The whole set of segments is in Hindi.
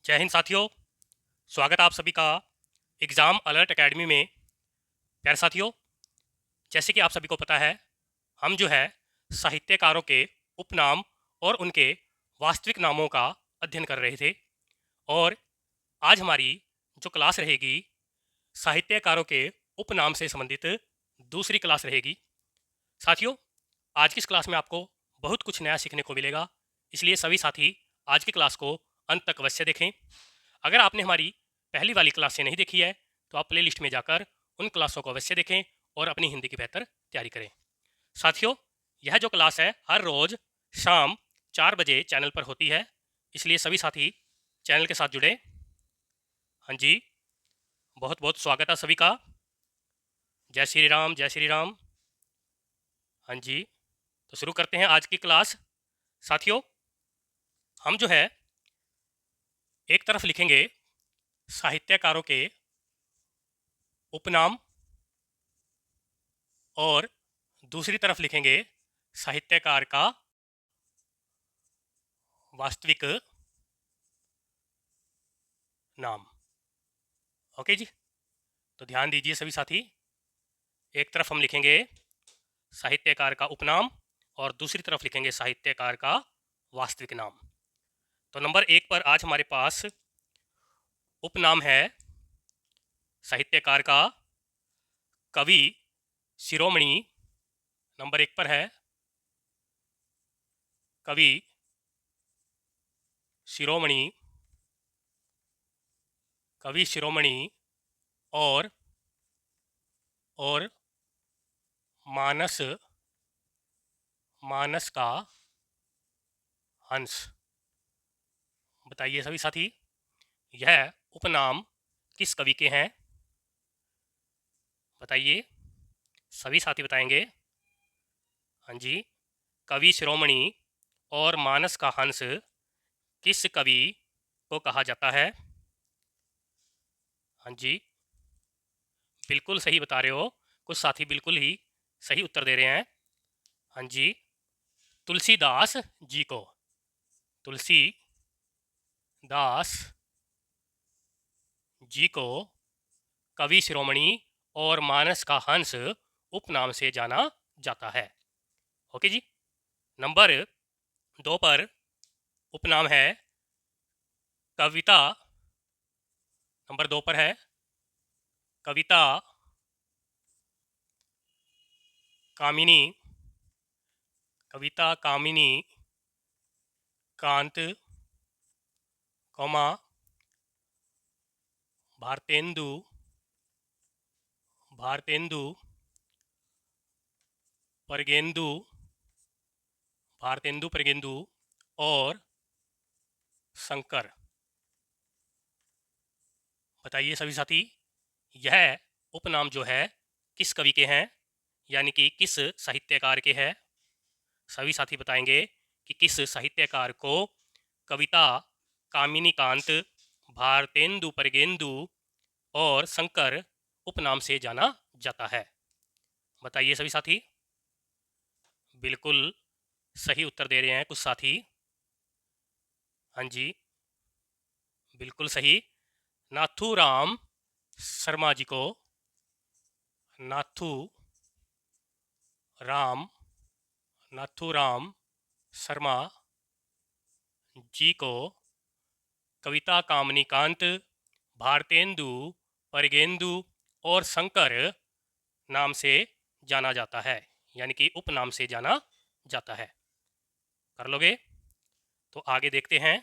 जय हिंद साथियों। स्वागत आप सभी का एग्ज़ाम अलर्ट एकेडमी में। प्यारे साथियों, जैसे कि आप सभी को पता है, हम जो है साहित्यकारों के उपनाम और उनके वास्तविक नामों का अध्ययन कर रहे थे। और आज हमारी जो क्लास रहेगी साहित्यकारों के उपनाम से संबंधित दूसरी क्लास रहेगी। साथियों, आज की इस क्लास में आपको बहुत कुछ नया सीखने को मिलेगा, इसलिए सभी साथी आज की क्लास को अंत तक अवश्य देखें। अगर आपने हमारी पहली वाली क्लास से नहीं देखी है तो आप प्ले लिस्ट में जाकर उन क्लासों को अवश्य देखें और अपनी हिंदी की बेहतर तैयारी करें। साथियों, यह जो क्लास है हर रोज़ शाम 4 बजे चैनल पर होती है, इसलिए सभी साथी चैनल के साथ जुड़े। हाँ जी, बहुत बहुत स्वागत है सभी का। जय श्री राम, जय श्री राम। हाँ जी, तो शुरू करते हैं आज की क्लास। साथियों, हम जो है एक तरफ लिखेंगे साहित्यकारों के उपनाम और दूसरी तरफ लिखेंगे साहित्यकार का वास्तविक नाम। ओके जी, तो ध्यान दीजिए सभी साथी। एक तरफ हम लिखेंगे साहित्यकार का उपनाम और दूसरी तरफ लिखेंगे साहित्यकार का वास्तविक नाम। तो नंबर 1 पर आज हमारे पास उपनाम है साहित्यकार का कवि शिरोमणि। नंबर 1 पर है कवि शिरोमणि, कवि शिरोमणि और मानस, मानस का हंस। बताइए सभी साथी, यह उपनाम किस कवि के हैं? बताइए, सभी साथी बताएंगे। हाँ जी, कवि शिरोमणि और मानस का हंस किस कवि को कहा जाता है? हाँ जी, बिल्कुल सही बता रहे हो। कुछ साथी बिल्कुल ही सही उत्तर दे रहे हैं। हाँ जी, तुलसीदास जी को, तुलसीदास जी को कवि शिरोमणि और मानस का हंस उपनाम से जाना जाता है। ओके जी। नंबर 2 पर उपनाम है कविता। नंबर 2 पर है कविता कामिनी, कविता कामिनी कांत, कौमा भारतेंदु, भारतेंदु परगेंदु, भारतेंदु परगेंदु और शंकर। बताइए सभी साथी, यह उपनाम जो है किस कवि के हैं, यानी कि किस साहित्यकार के हैं? सभी साथी बताएंगे कि किस साहित्यकार को कविता कामिनी कांत, भारतेंदु परगेंदु और शंकर उपनाम से जाना जाता है। बताइए सभी साथी। बिल्कुल सही उत्तर दे रहे हैं कुछ साथी। हाँ जी, बिल्कुल सही। नाथूराम शर्मा जी को, नाथू राम, नाथूराम शर्मा जी को कविता कामनी कांत, भारतेंदु परगेंदु और शंकर नाम से जाना जाता है, यानी कि उपनाम से जाना जाता है। कर लोगे? तो आगे देखते हैं।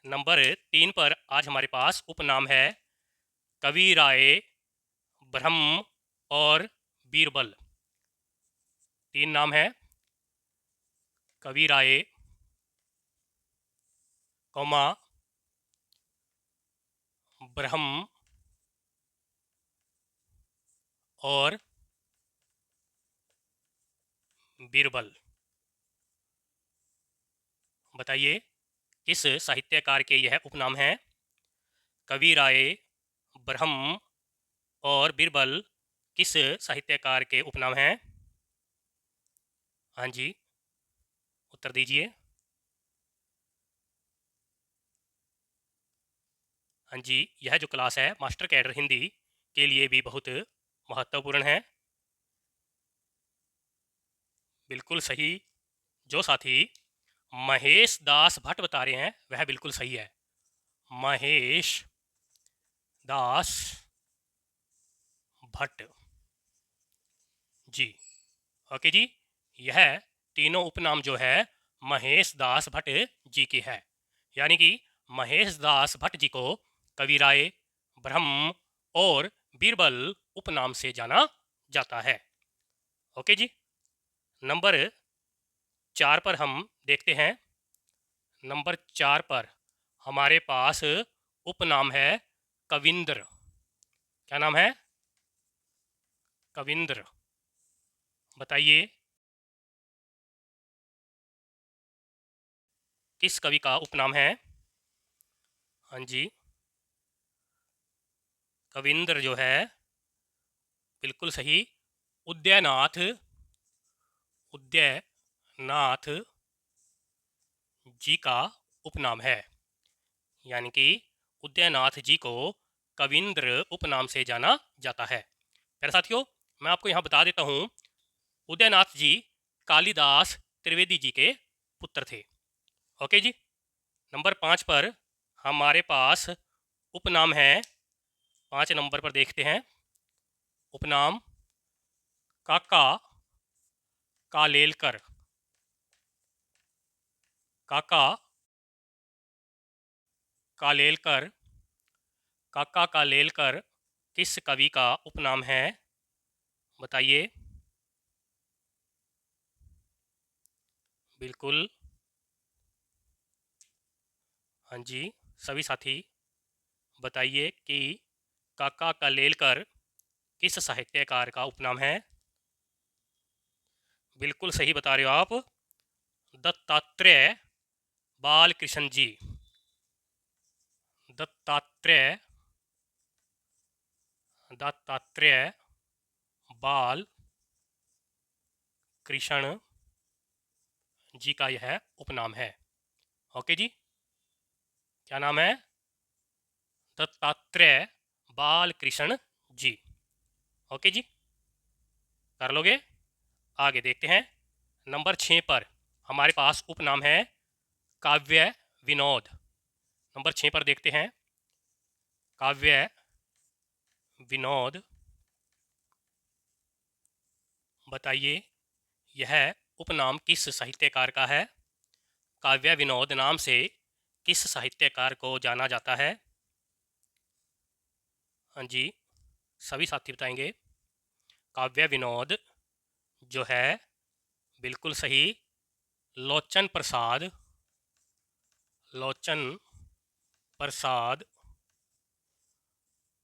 नंबर 3 पर आज हमारे पास उपनाम है कवि राय, ब्रह्म और बीरबल। 3 नाम है कवि राय, कौमा ब्रह्म और बीरबल। बताइए किस साहित्यकार के यह उपनाम हैं? कवि राय, ब्रह्म और बीरबल किस साहित्यकार के उपनाम हैं? हाँ जी, उत्तर दीजिए। हाँ जी, यह जो क्लास है मास्टर कैडर हिंदी के लिए भी बहुत महत्वपूर्ण है। बिल्कुल सही। जो साथी महेश दास भट्ट बता रहे हैं वह बिल्कुल सही है। महेश दास भट्ट जी। ओके जी, यह तीनों उपनाम जो है महेश दास भट्ट जी की है। यानी कि महेश दास भट्ट जी को कविराय, ब्रह्म और बीरबल उपनाम से जाना जाता है। ओके जी, नंबर 4 पर हम देखते हैं। नंबर 4 पर हमारे पास उपनाम है कविंद्र। क्या नाम है? कविंद्र। बताइए किस कवि का उपनाम है? हाँ जी, कविंद्र जो है बिल्कुल सही। उदयनाथ, उदयनाथ जी का उपनाम है। यानी कि उदयनाथ जी को कविंद्र उपनाम से जाना जाता है। प्यारे साथियों, मैं आपको यहाँ बता देता हूँ, उदयनाथ जी कालिदास त्रिवेदी जी के पुत्र थे। ओके जी, नंबर 5 पर हमारे पास उपनाम है। 5 नंबर पर देखते हैं उपनाम काका कालेलकर। काका कालेलकर, काका कालेलकर किस कवि का उपनाम है? बताइए। बिल्कुल, हाँ जी, सभी साथी बताइए कि काका कालेलकर किस साहित्यकार का उपनाम है? बिल्कुल सही बता रहे हो आप, दत्तात्रेय बालकृष्ण जी। दत्तात्रेय, दत्तात्रेय बाल कृष्ण जी का यह उपनाम है। ओके जी, क्या नाम है? दत्तात्रेय बालकृष्ण जी। ओके जी, कर लोगे? आगे देखते हैं। नंबर 6 पर हमारे पास उपनाम है काव्य विनोद। नंबर 6 पर देखते हैं काव्य विनोद। बताइए यह उपनाम किस साहित्यकार का है? काव्य विनोद नाम से किस साहित्यकार को जाना जाता है? हाँ जी, सभी साथी बताएंगे। काव्य विनोद जो है बिल्कुल सही, लोचन प्रसाद, लोचन प्रसाद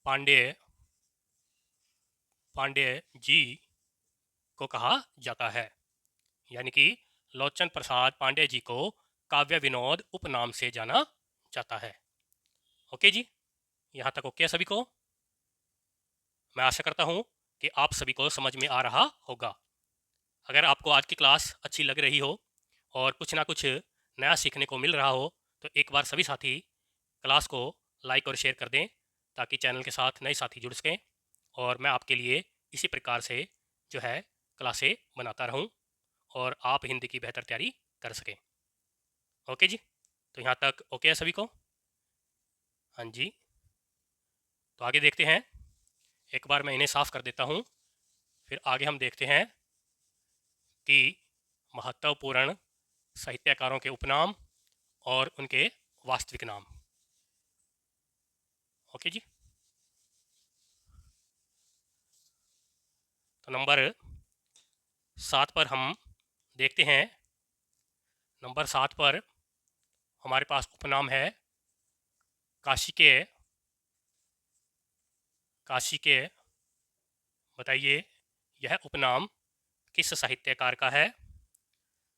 पांडे, पांडे जी को कहा जाता है। यानी कि लोचन प्रसाद पांडे जी को काव्य विनोद उपनाम से जाना जाता है। ओके जी, यहाँ तक ओके सभी को? मैं आशा करता हूँ कि आप सभी को समझ में आ रहा होगा। अगर आपको आज की क्लास अच्छी लग रही हो और कुछ ना कुछ नया सीखने को मिल रहा हो तो एक बार सभी साथी क्लास को लाइक और शेयर कर दें ताकि चैनल के साथ नए साथी जुड़ सकें और मैं आपके लिए इसी प्रकार से जो है क्लासें बनाता रहूं और आप हिंदी की बेहतर तैयारी कर सकें। ओके जी, तो यहाँ तक ओके है सभी को? हाँ जी, तो आगे देखते हैं। एक बार मैं इन्हें साफ कर देता हूँ, फिर आगे हम देखते हैं कि महत्वपूर्ण साहित्यकारों के उपनाम और उनके वास्तविक नाम। ओके जी, तो नंबर 7 पर हम देखते हैं। नंबर 7 पर हमारे पास उपनाम है काशिकेय। काशिकेय, बताइए यह उपनाम किस साहित्यकार का है?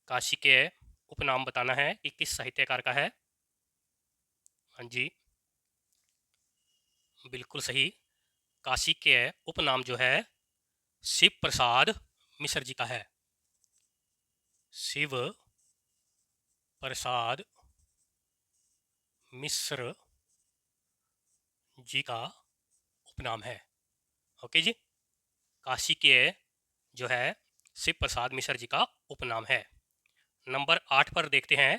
काशिकेय उपनाम बताना है कि किस साहित्यकार का है। हाँ जी, बिल्कुल सही। काशिकेय उपनाम जो है शिव प्रसाद मिश्र जी का है। शिव प्रसाद मिश्र जी का उपनाम है। ओके जी। काशी के जो है शिव प्रसाद मिश्र जी का उपनाम है। नंबर 8 पर देखते हैं।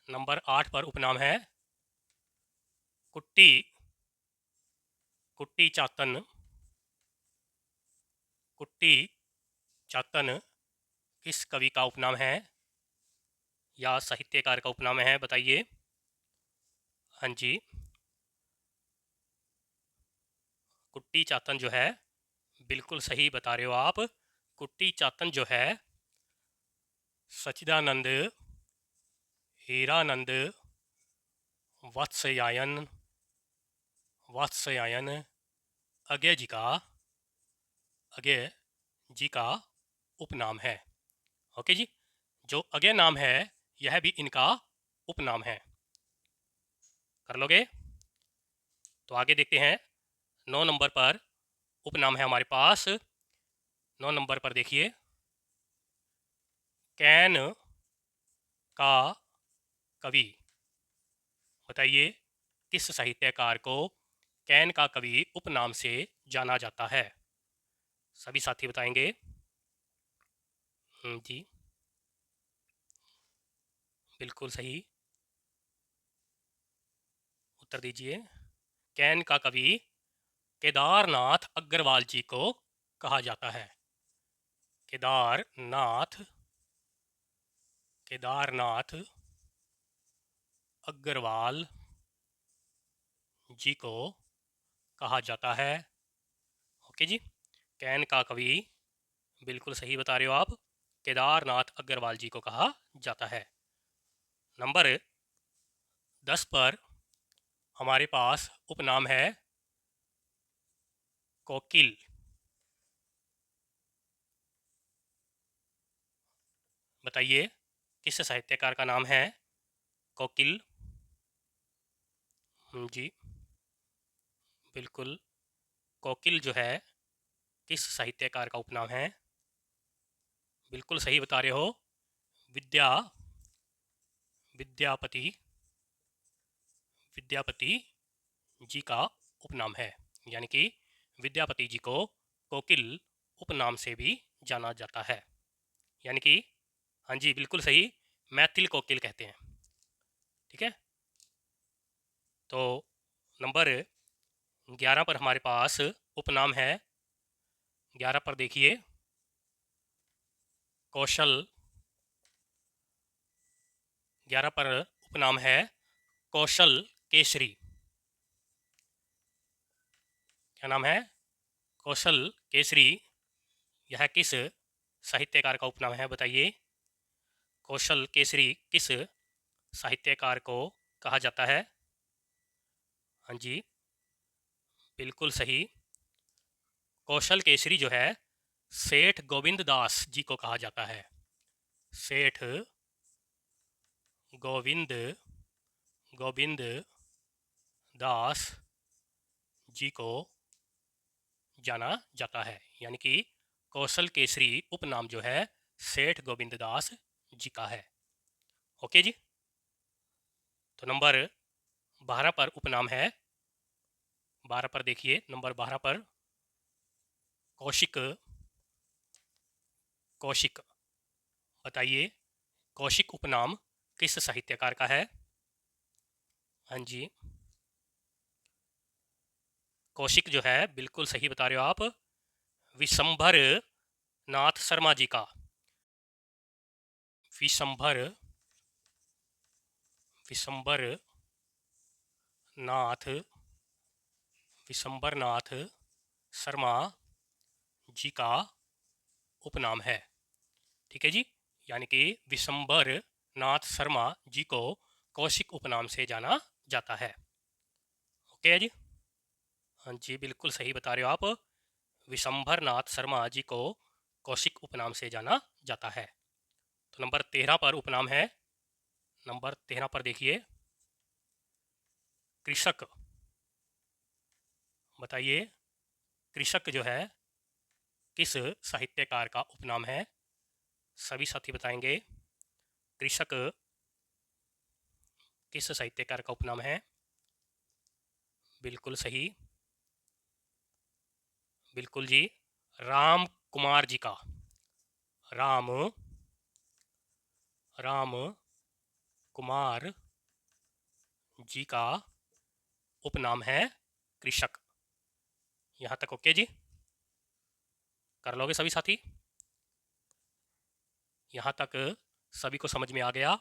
नंबर 8 पर उपनाम है कुट्टी कुट्टी चातन। कुट्टी चातन किस कवि का उपनाम है या साहित्यकार का उपनाम है, बताइए। हाँ जी, कुट्टी चातन जो है, बिल्कुल सही बता रहे हो आप। कुट्टी चातन जो है सच्चिदानंद हीरानंद वात्स्यायन वात्स्यायन अज्ञे जी का अज्ञे जी का उपनाम है। ओके जी। जो अज्ञे नाम है यह भी इनका उपनाम है। कर लोगे? तो आगे देखते हैं। 9 नंबर पर उपनाम है हमारे पास। 9 नंबर पर देखिए, कैन का कवि। बताइए किस साहित्यकार को कैन का कवि उपनाम से जाना जाता है? सभी साथी बताएंगे। जी, बिल्कुल सही उत्तर दीजिए। कैन का कवि केदारनाथ अग्रवाल जी को कहा जाता है। केदारनाथ केदारनाथ अग्रवाल जी को कहा जाता है। Okay ji. कैन का कवि, बिल्कुल सही बता रहे हो आप, केदारनाथ अग्रवाल जी को कहा जाता है। नंबर 10 पर हमारे पास उपनाम है कोकिल। बताइए किस साहित्यकार का नाम है कोकिल? जी, बिल्कुल। कोकिल जो है किस साहित्यकार का उपनाम है? बिल्कुल सही बता रहे हो। विद्या विद्यापति विद्यापति जी का उपनाम है। यानी कि विद्यापति जी को कोकिल उपनाम से भी जाना जाता है। यानी कि हाँ जी, बिल्कुल सही, मैथिल कोकिल कहते हैं। ठीक है। तो नंबर 11 पर हमारे पास उपनाम है। 11 पर देखिए, कौशल। 11 पर उपनाम है कौशल केसरी। क्या नाम है? कौशल केसरी। यह किस साहित्यकार का उपनाम है, बताइए। कौशल केसरी किस साहित्यकार को कहा जाता है? हाँ जी, बिल्कुल सही। कौशल केसरी जो है सेठ गोविंद दास जी को कहा जाता है। सेठ गोविंद गोविंद दास जी को जाना जाता है। यानी कि कौशल केसरी उपनाम जो है सेठ गोविंद दास जी का है। ओके जी। तो नंबर 12 पर उपनाम है। 12 पर देखिए, नंबर 12 पर कौशिक। कौशिक, बताइए कौशिक उपनाम किस साहित्यकार का है? हाँ जी, कौशिक जो है, बिल्कुल सही बता रहे हो आप, विशंभर नाथ शर्मा जी का। विशंभर विशंभर नाथ विशंभर नाथ शर्मा जी का उपनाम है। ठीक है जी। यानी कि विशंभर नाथ शर्मा जी को कौशिक उपनाम से जाना जाता है। ओके जी। हाँ जी, बिल्कुल सही बता रहे हो आप, विशंभर नाथ शर्मा जी को कौशिक उपनाम से जाना जाता है। तो नंबर 13 पर उपनाम है। नंबर 13 पर देखिए, कृषक। बताइए कृषक जो है किस साहित्यकार का उपनाम है? सभी साथी बताएंगे। कृषक किस साहित्यकार का उपनाम है? बिल्कुल सही, बिल्कुल जी। राम कुमार जी का, राम राम कुमार जी का उपनाम है कृषक। यहाँ तक ओके जी? कर लोगे सभी साथी? यहाँ तक सभी को समझ में आ गया?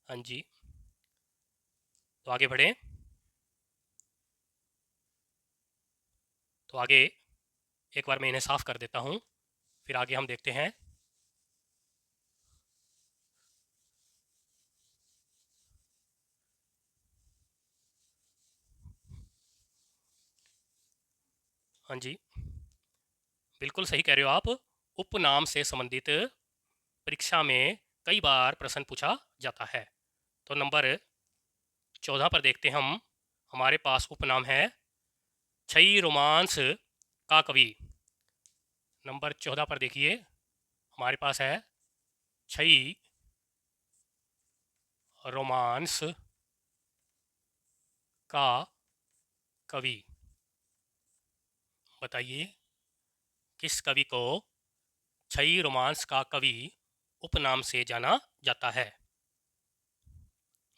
हाँ जी, तो आगे बढ़ें। तो आगे एक बार मैं इन्हें साफ कर देता हूँ, फिर आगे हम देखते हैं। हाँ जी, बिल्कुल सही कह रहे हो आप। उपनाम से संबंधित परीक्षा में कई बार प्रश्न पूछा जाता है। तो नंबर 14 पर देखते हैं हम। हमारे पास उपनाम है छई रोमांस का कवि। नंबर 14 पर देखिए, हमारे पास है छई रोमांस का कवि। बताइए किस कवि को छई रोमांस का कवि उपनाम से जाना जाता है?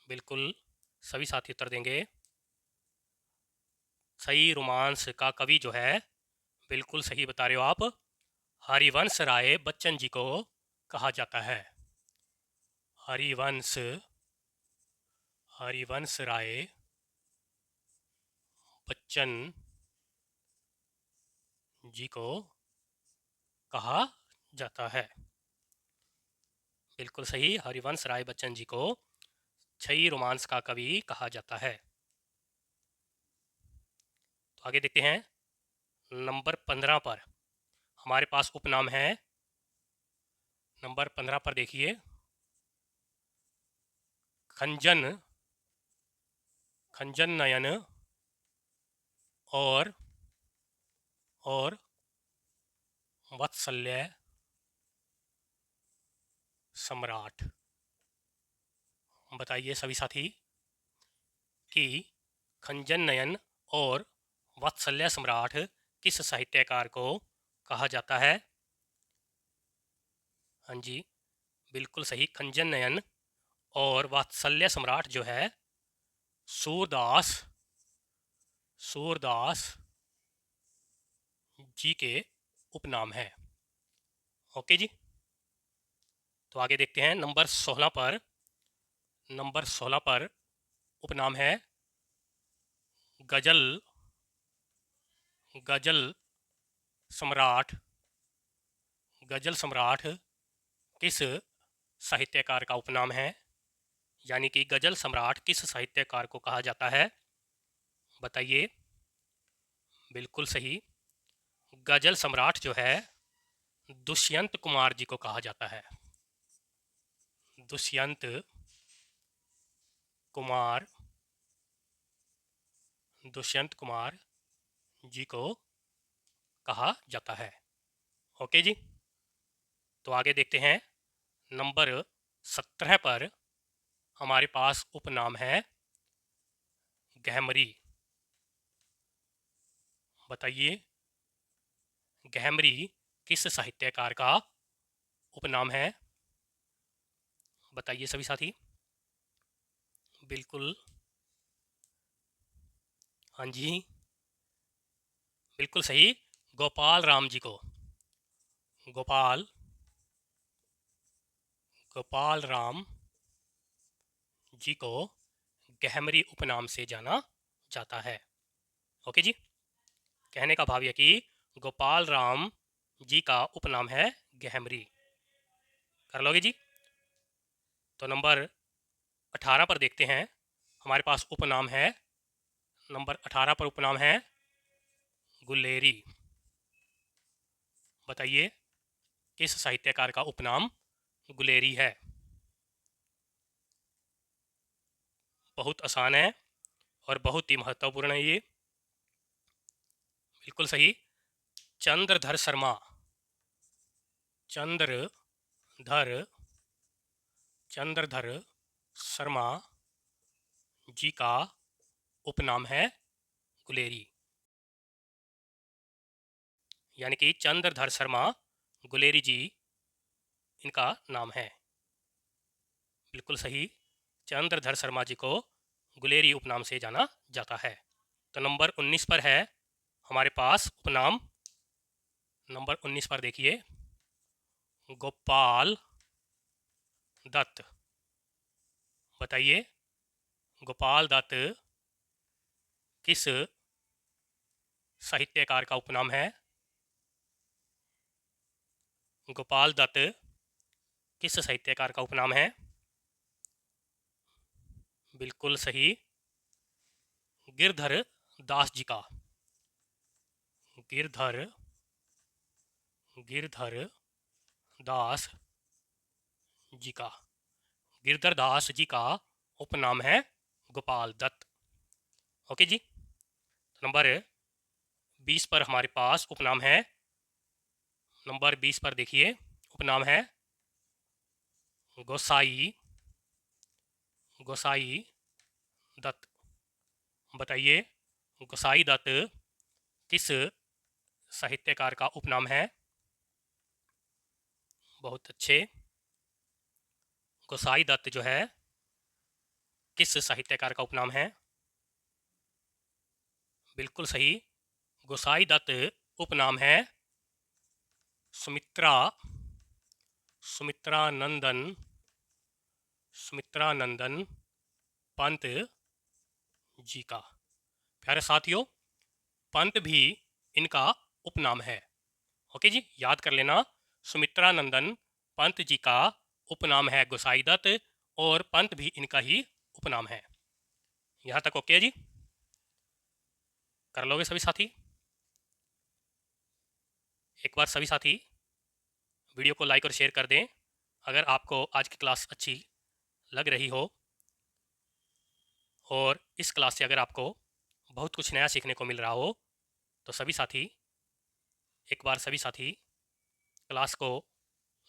बिल्कुल सभी साथी उत्तर देंगे। छई रोमांस का कवि जो है, बिल्कुल सही बता रहे हो आप, हरिवंश राय बच्चन जी को कहा जाता है। हरिवंश हरिवंश राय बच्चन जी को कहा जाता है। बिल्कुल सही, हरिवंश राय बच्चन जी को छई रोमांस का कवि कहा जाता है। तो आगे देखते हैं। नंबर 15 पर हमारे पास उपनाम है। नंबर 15 पर देखिए, खंजन खंजन नयन और वत्सल्य सम्राट। बताइए सभी साथी कि खंजन नयन और वात्सल्य सम्राट किस साहित्यकार को कहा जाता है? हाँ जी, बिल्कुल सही, खंजन नयन और वात्सल्य सम्राट जो है, सूरदास सूरदास जी के उपनाम है। ओके जी, तो आगे देखते हैं। नंबर 16 पर उपनाम है गजल गजल सम्राट। गजल सम्राट किस साहित्यकार का उपनाम है? यानी कि गजल सम्राट किस साहित्यकार को कहा जाता है? बताइए। बिल्कुल सही, गजल सम्राट जो है, दुष्यंत कुमार जी को कहा जाता है। दुष्यंत कुमार दुष्यंत कुमार जी को कहा जाता है। ओके जी, तो आगे देखते हैं। नंबर 17 पर हमारे पास उपनाम है गहमरी। बताइए गहमरी किस साहित्यकार का उपनाम है? बताइए सभी साथी। बिल्कुल, हाँ जी, बिल्कुल सही, गोपाल राम जी को गोपाल गोपाल राम जी को गहमरी उपनाम से जाना जाता है। ओके जी, कहने का भाव यह कि गोपाल राम जी का उपनाम है गहमरी। कर लोगे जी? तो नंबर 18 पर देखते हैं। हमारे पास उपनाम है, नंबर 18 पर उपनाम है गुलेरी। बताइए किस साहित्यकार का उपनाम गुलेरी है? बहुत आसान है और बहुत ही महत्वपूर्ण है ये। बिल्कुल सही, चंद्रधर शर्मा चंद्रधर चंद्रधर शर्मा जी का उपनाम है गुलेरी, यानी कि चंद्रधर शर्मा गुलेरी जी इनका नाम है। बिल्कुल सही, चंद्रधर शर्मा जी को गुलेरी उपनाम से जाना जाता है। तो नंबर 19 पर है हमारे पास उपनाम। नंबर 19 पर देखिए, गोपाल दत्त। बताइए, गोपाल दत्त किस साहित्यकार का उपनाम है? गोपाल दत्त किस साहित्यकार का उपनाम है? बिल्कुल सही, गिरधर दास जी का। गिरधर गिरधर दास जी का, गिरधर दास जी का उपनाम है गोपाल दत्त। ओके जी। नंबर 20 पर हमारे पास उपनाम है। नंबर 20 पर देखिए, उपनाम है गोसाई गोसाई दत्त। बताइए, गोसाई दत्त किस साहित्यकार का उपनाम है? बहुत अच्छे, गोसाई दत्त जो है किस साहित्यकार का उपनाम है? बिल्कुल सही, गोसाई दत्त उपनाम है सुमित्रा सुमित्रानंदन सुमित्रानंदन पंत जी का। प्यारे साथियों, पंत भी इनका उपनाम है। ओके जी, याद कर लेना, सुमित्रानंदन पंत जी का उपनाम है गोसाई दत्त और पंत भी इनका ही उपनाम है। यहाँ तक ओके जी? कर लोगे सभी साथी? एक बार सभी साथी वीडियो को लाइक और शेयर कर दें अगर आपको आज की क्लास अच्छी लग रही हो, और इस क्लास से अगर आपको बहुत कुछ नया सीखने को मिल रहा हो तो सभी साथी, एक बार सभी साथी क्लास को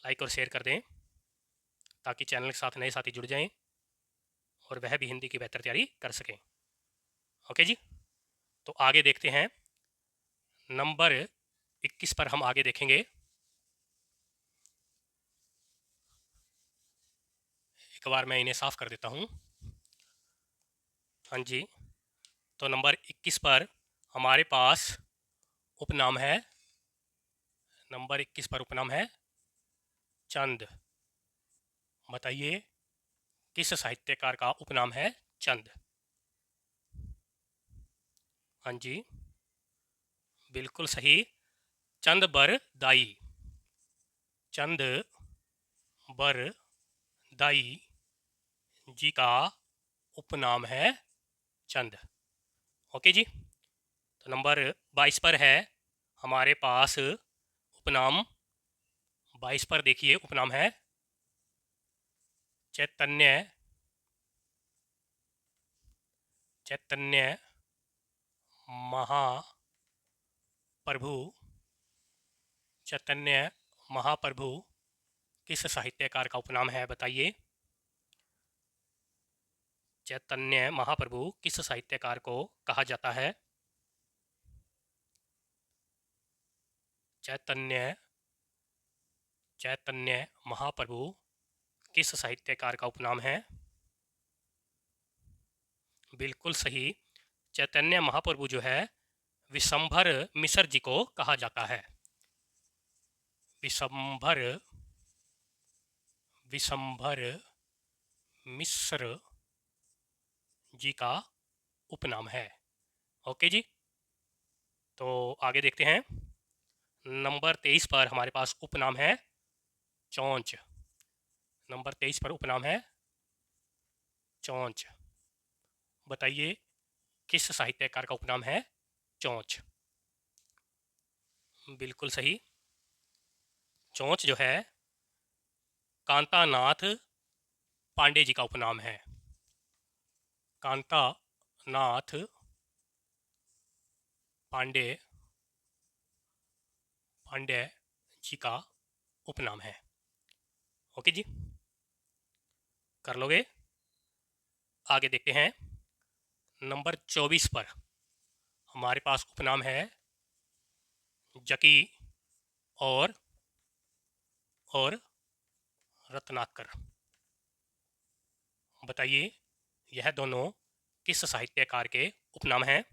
लाइक और शेयर कर दें ताकि चैनल के साथ नए साथी जुड़ जाएं और वह भी हिंदी की बेहतर तैयारी कर सकें। ओके जी, तो आगे देखते हैं। नंबर 21 पर हम आगे देखेंगे। एक बार मैं इन्हें साफ कर देता हूँ। हाँ जी, तो नंबर 21 पर हमारे पास उपनाम है, नंबर 21 पर उपनाम है चंद। बताइए, किस साहित्यकार का उपनाम है चंद? हाँ जी, बिल्कुल सही, चंद बरदाई। चंद बरदाई जी का उपनाम है चंद। ओके जी, तो नंबर 22 पर है हमारे पास उपनाम। 22 पर देखिए, उपनाम है चैतन्य चैतन्य महाप्रभु। चैतन्य महाप्रभु किस साहित्यकार का उपनाम है? बताइए, चैतन्य महाप्रभु किस साहित्यकार को कहा जाता है? चैतन्य चैतन्य महाप्रभु किस साहित्यकार का उपनाम है? बिल्कुल सही, चैतन्य महाप्रभु जो है विशंभर मिश्र जी को कहा जाता है। विशंभर विशंभर मिश्र जी का उपनाम है। ओके जी, तो आगे देखते हैं। नंबर 23 पर हमारे पास उपनाम है चौंच। नंबर 23 पर उपनाम है चौंच। बताइए, किस साहित्यकार का उपनाम है चौंच? बिल्कुल सही, चौंच जो है कांतानाथ पांडे जी का उपनाम है। कांतानाथ पांडे पांडे जी का उपनाम है। ओके जी, कर लोगे? आगे देखते हैं। नंबर 24 पर हमारे पास उपनाम है जकी और रत्नाकर। बताइए यह दोनों किस साहित्यकार के उपनाम हैं?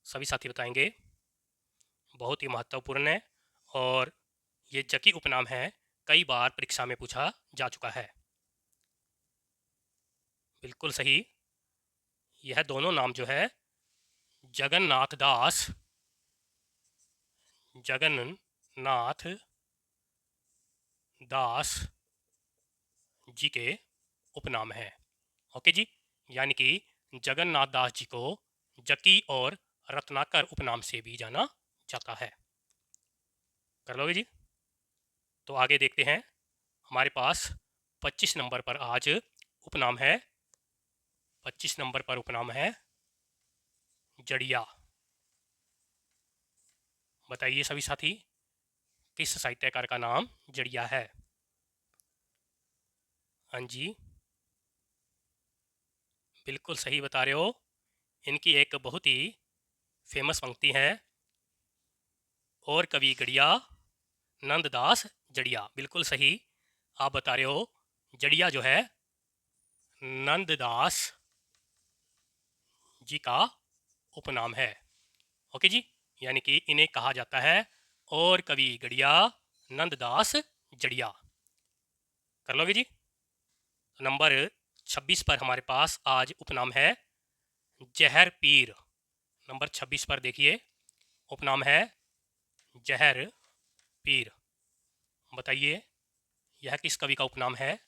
सभी साथी बताएंगे। बहुत ही महत्वपूर्ण है और ये जकी उपनाम है, कई बार परीक्षा में पूछा जा चुका है। बिल्कुल सही। यह दोनों नाम जो है जगन्नाथ दास जी के उपनाम हैं। ओके जी, यानी कि जगन्नाथ दास जी को जकी और रत्नाकर उपनाम से भी जाना जाता है। कर लोगे जी? तो आगे देखते हैं। हमारे पास 25 नंबर पर आज उपनाम है, 25 नंबर पर उपनाम है जड़िया। बताइए सभी साथी, किस साहित्यकार का नाम जड़िया है? हाँ जी, बिल्कुल सही बता रहे हो। इनकी एक बहुत ही फेमस पंक्ति है, और कवि गड़िया नंददास जड़िया। बिल्कुल सही आप बता रहे हो। जड़िया जो है नंददास जी का उपनाम है। ओके जी, यानी कि इन्हें कहा जाता है और कवि गड़िया नंददास जड़िया। कर लोगे जी? नंबर 26 पर हमारे पास आज उपनाम है जहर पीर। नंबर 26 पर देखिए, उपनाम है जहर पीर। बताइए यह किस कवि का उपनाम है?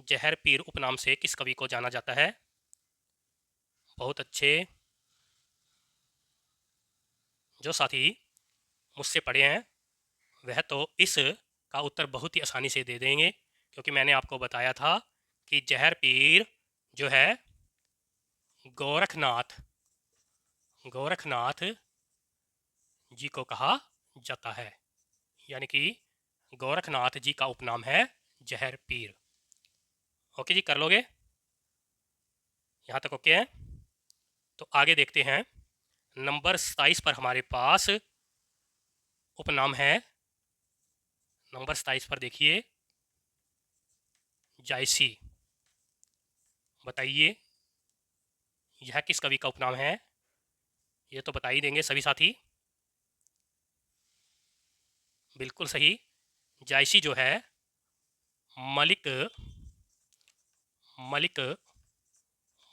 जहर पीर उपनाम से किस कवि को जाना जाता है? बहुत अच्छे। जो साथी मुझसे पढ़े हैं वह तो इस का उत्तर बहुत ही आसानी से दे देंगे, क्योंकि मैंने आपको बताया था कि जहर पीर जो है गोरखनाथ जी को कहा जाता है। यानी कि गोरखनाथ जी का उपनाम है जहर पीर। ओके जी, कर लोगे? यहाँ तक ओके है? तो आगे देखते हैं। नंबर 27 पर हमारे पास उपनाम है, नंबर 27 पर देखिए जायसी। बताइए यह किस कवि का उपनाम है? ये तो बता ही देंगे सभी साथी। बिल्कुल सही। जायसी जो है मलिक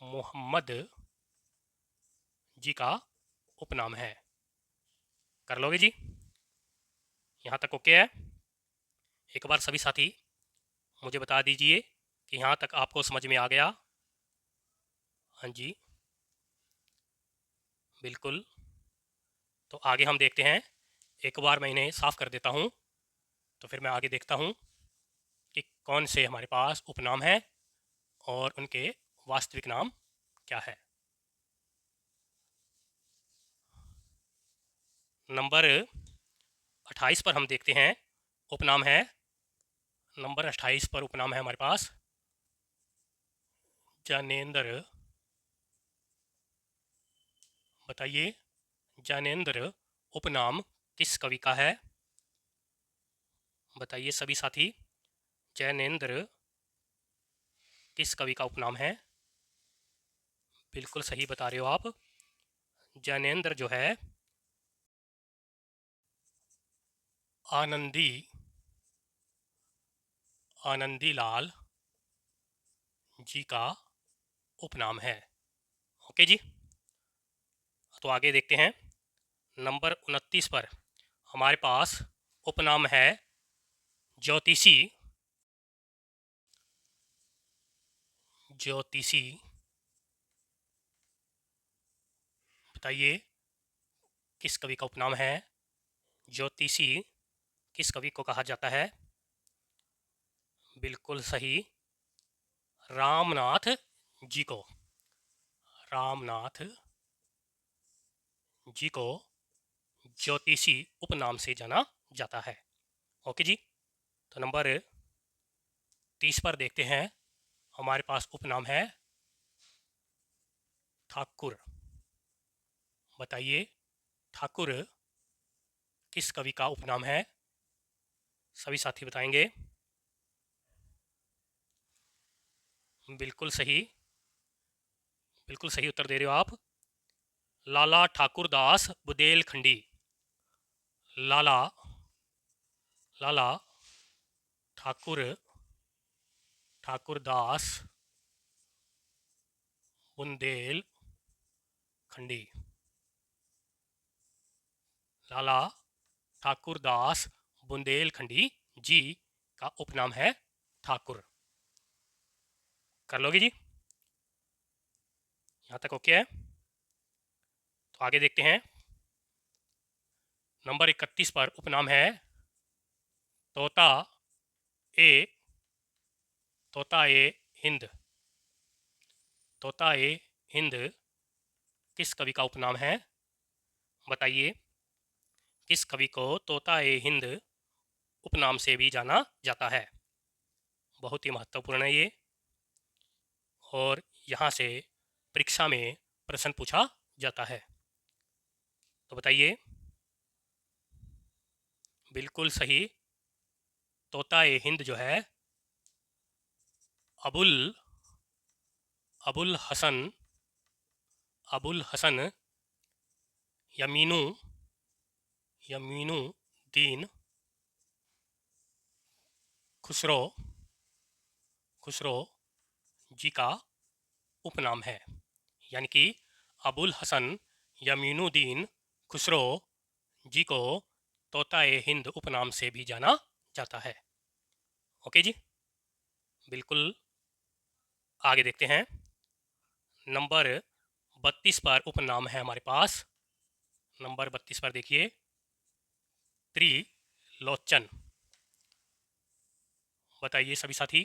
मोहम्मद जी का उपनाम है। कर लोगे जी? यहाँ तक ओके है? एक बार सभी साथी मुझे बता दीजिए कि यहाँ तक आपको समझ में आ गया। हाँ जी, बिल्कुल। तो आगे हम देखते हैं। एक बार मैं इन्हें साफ कर देता हूँ, तो फिर मैं आगे देखता हूँ कि कौन से हमारे पास उपनाम हैं और उनके वास्तविक नाम क्या है। नंबर 28 पर हम देखते हैं उपनाम है, नंबर 28 पर उपनाम है हमारे पास जैनेन्द्र। बताइए जैनेन्द्र उपनाम किस कवि का है? बताइए सभी साथी, जैनेन्द्र किस कवि का उपनाम है? बिल्कुल सही बता रहे हो आप। जैनेन्द्र जो है आनंदी लाल जी का उपनाम है। ओके जी, तो आगे देखते हैं। नंबर 29 पर हमारे पास उपनाम है ज्योतिषी। बताइए किस कवि का उपनाम है? ज्योतिषी किस कवि को कहा जाता है? बिल्कुल सही, रामनाथ जी को। रामनाथ जी को ज्योतिषी उपनाम से जाना जाता है। ओके जी, तो नंबर 30 पर देखते हैं। हमारे पास उपनाम है ठाकुर। बताइए ठाकुर किस कवि का उपनाम है? सभी साथी बताएंगे। बिल्कुल सही, बिल्कुल सही उत्तर दे रहे हो आप। लाला ठाकुरदास बुंदेलखंडी। लाला लाला ठाकुरदास बुंदेलखंडी। लाला ठाकुरदास बुंदेलखंडी जी का उपनाम है ठाकुर। कर लोगे जी? यहाँ तक ओके है? तो आगे देखते हैं। नंबर 31 पर उपनाम है तोता ए तोता ए हिंद। तोता ए हिंद किस कवि का उपनाम है? बताइए किस कवि को तोता ए हिंद उपनाम से भी जाना जाता है? बहुत ही महत्वपूर्ण है ये, और यहाँ से परीक्षा में प्रश्न पूछा जाता है। तो बताइए। बिल्कुल सही। तोता ए हिंद जो है अबुल अबुल हसन अबुल हसन यमीनुद्दीन खुसरो खुसरो जी का उपनाम है। यानी कि अबुल हसन यमीनुद्दीन खुसरो जी को तोता ए हिंद उपनाम से भी जाना जाता है। ओके जी, बिल्कुल। आगे देखते हैं। नंबर 32 पर उपनाम है हमारे पास। नंबर 32 पर देखिए त्रिलोचन। बताइए सभी साथी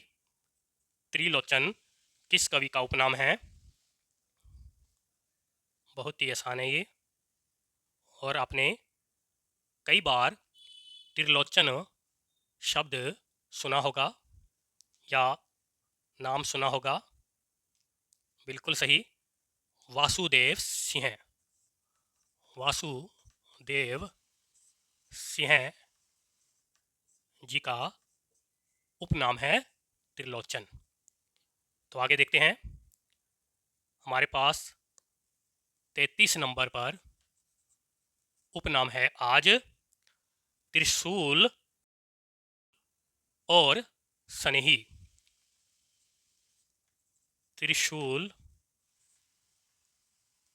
त्रिलोचन किस कवि का उपनाम है? बहुत ही आसान है ये, और आपने कई बार त्रिलोचन शब्द सुना होगा या नाम सुना होगा। बिल्कुल सही। वासुदेव सिंह। वासुदेव सिंह जी का उपनाम है त्रिलोचन। तो आगे देखते हैं। हमारे पास 33 नंबर पर उपनाम है आज त्रिशूल और स्नेही। त्रिशूल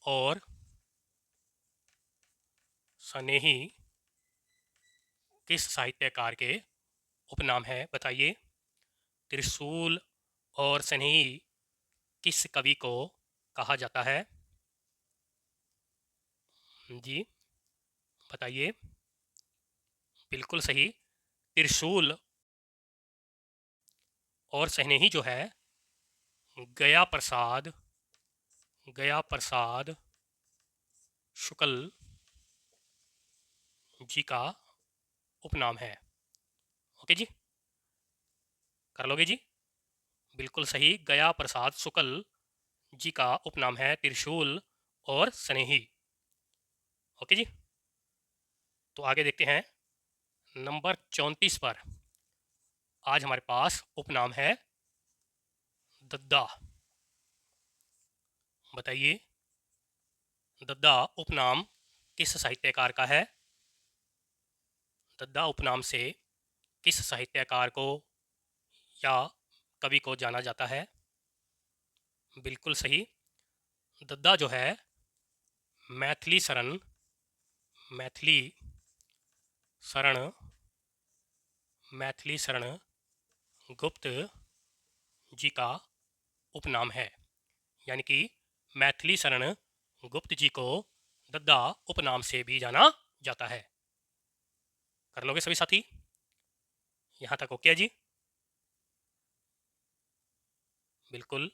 और स्नेही किस साहित्यकार के उपनाम है? बताइए त्रिशूल और स्नेही किस कवि को कहा जाता है? जी बताइए। बिल्कुल सही। त्रिशूल और स्नेही जो है गया प्रसाद शुक्ल जी का उपनाम है। ओके जी, कर लोगे जी? बिल्कुल सही। गया प्रसाद शुक्ल जी का उपनाम है त्रिशूल और स्नेही। ओके जी, तो आगे देखते हैं। नंबर 34 पर आज हमारे पास उपनाम है दद्दा। बताइए दद्दा उपनाम किस साहित्यकार का है? दद्दा उपनाम से किस साहित्यकार को या कवि को जाना जाता है? बिल्कुल सही। दद्दा जो है मैथिली शरण गुप्त जी का उपनाम है। यानी कि मैथिली शरण गुप्त जी को दद्दा उपनाम से भी जाना जाता है। कर लोगे सभी साथी? यहाँ तक ओके जी? बिल्कुल।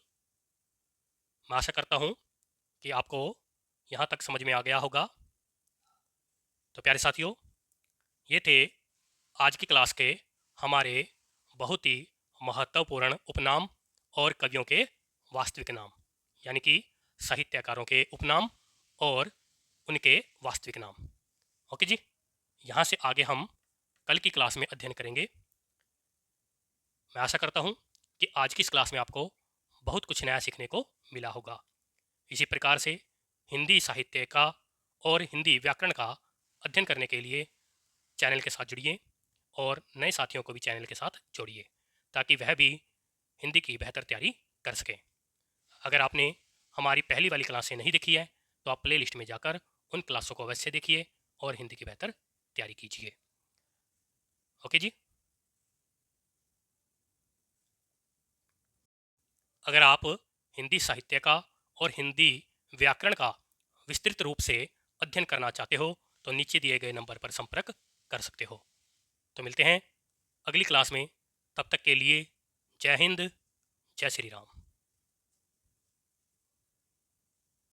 मैं आशा करता हूँ कि आपको यहाँ तक समझ में आ गया होगा। तो प्यारे साथियों, ये थे आज की क्लास के हमारे बहुत ही महत्वपूर्ण उपनाम और कवियों के वास्तविक नाम। यानी कि साहित्यकारों के उपनाम और उनके वास्तविक नाम। ओके जी, यहाँ से आगे हम कल की क्लास में अध्ययन करेंगे। मैं आशा करता हूँ कि आज की इस क्लास में आपको बहुत कुछ नया सीखने को मिला होगा। इसी प्रकार से हिंदी साहित्य का और हिंदी व्याकरण का अध्ययन करने के लिए चैनल के साथ जुड़िए और नए साथियों को भी चैनल के साथ जोड़िए ताकि वह भी हिंदी की बेहतर तैयारी कर सकें। अगर आपने हमारी पहली वाली क्लासें नहीं देखी है तो आप प्ले लिस्ट में जाकर उन क्लासों को अवश्य देखिए और हिंदी की बेहतर तैयारी कीजिए। ओके जी, अगर आप हिंदी साहित्य का और हिंदी व्याकरण का विस्तृत रूप से अध्ययन करना चाहते हो तो नीचे दिए गए नंबर पर संपर्क कर सकते हो। तो मिलते हैं अगली क्लास में, तब तक के लिए जय हिंद, जय श्री राम।